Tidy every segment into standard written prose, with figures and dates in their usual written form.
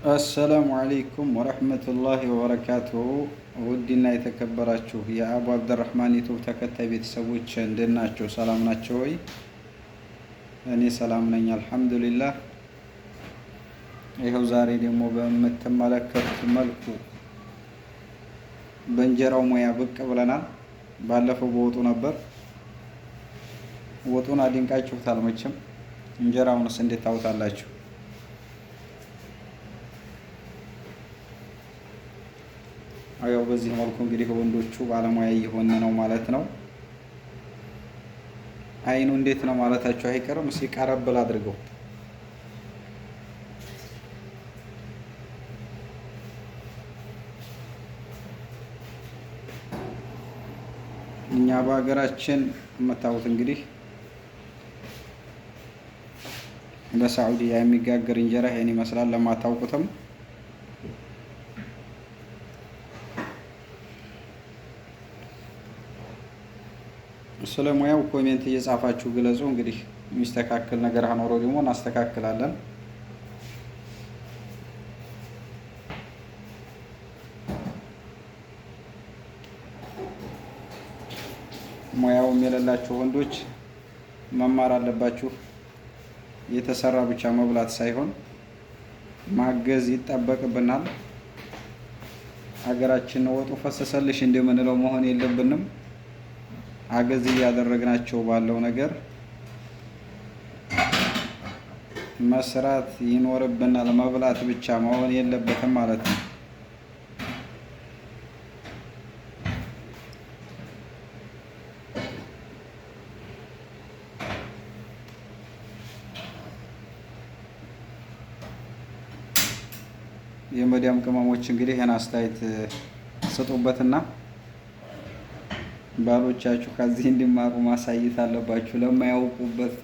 አሰላሙ አለይኩም ወረህመቱላሂ ወበረካቱሁ። ውድና የተከበራችሁ የአቡ አብደራህማን ዩቱብ ተከታይ ቤተሰቦች እንደት ናቸው? ሰላም ናቸው ወይ? እኔ ሰላም ነኝ አልሐምዱሊላህ። ይኸው ዛሬ ደግሞ በምትመለከቱት መልኩ በእንጀራው ሙያ ብቅ ብለናል። ባለፈው በወጡ ነበር። ወጡን አድንቃችሁታል መቼም። እንጀራውንስ እንዴት ታውታላችሁ? ያው በዚህ መልኩ እንግዲህ ወንዶቹ ባለሙያ እየሆነ ነው ማለት ነው። አይኑ እንዴት ነው ማለታቸው አይቀርም። እስኪ ቀረብ አድርገው። እኛ በሀገራችን የምታዩት እንግዲህ በሳዑዲያ የሚጋገር እንጀራ ይሄን ይመስላል። ለማታውቁትም ስለ ሙያው ኮሜንት እየጻፋችሁ ግለጹ። እንግዲህ የሚስተካከል ነገር አኖረው ደግሞ እናስተካክላለን። ሙያውም የሌላችሁ ወንዶች መማር አለባችሁ። የተሰራ ብቻ መብላት ሳይሆን ማገዝ ይጠበቅብናል። ሀገራችን ወጡ ፈሰሰልሽ እንደምንለው መሆን የለብንም። አገዝ እያደረግናቸው ባለው ነገር መስራት ይኖርብናል። መብላት ብቻ መሆን የለበትም ማለት ነው። የመዲያም ቅመሞች እንግዲህ ይህን አስተያየት ስጡበትና ባሎቻችሁ ከዚህ እንዲማሩ ማሳየት አለባችሁ። ለማያውቁበት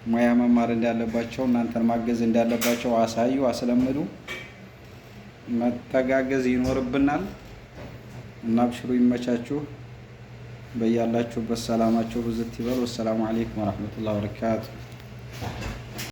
ሙያ መማር እንዳለባቸው፣ እናንተን ማገዝ እንዳለባቸው አሳዩ፣ አስለምዱ። መተጋገዝ ይኖርብናል እና አብሽሩ፣ ይመቻችሁ። በያላችሁበት ሰላማችሁ ብዝት ይበል። ወሰላሙ አለይኩም ወራህመቱላሂ ወበረካቱ።